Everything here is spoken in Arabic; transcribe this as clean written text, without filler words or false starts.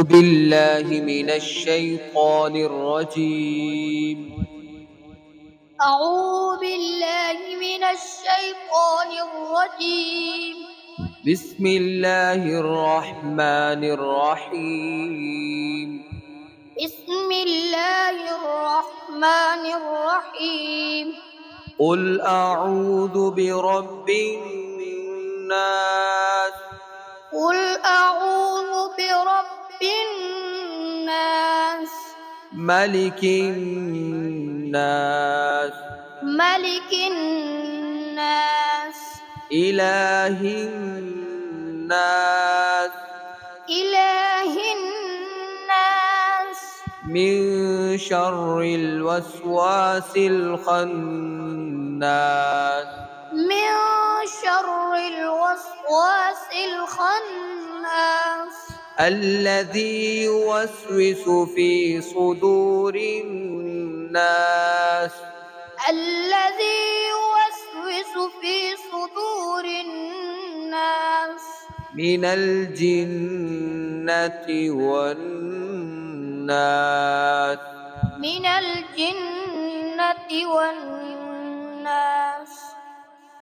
بالله من الشيطان الرجيم. أعوذ بالله من الشيطان الرجيم. بسم الله الرحمن الرحيم. بسم الله الرحمن الرحيم. قل أعوذ برب الناس. قل أعوذ برب الناس. ملك الناس. ملك الناس. إله الناس. إله الناس. من شر الوسواس الخناس. من شر الوسواس الخناس. الذي يوسوس في صدور الناس. الذي يوسوس في صدور الناس. من الجنة والناس. من الجنة والناس.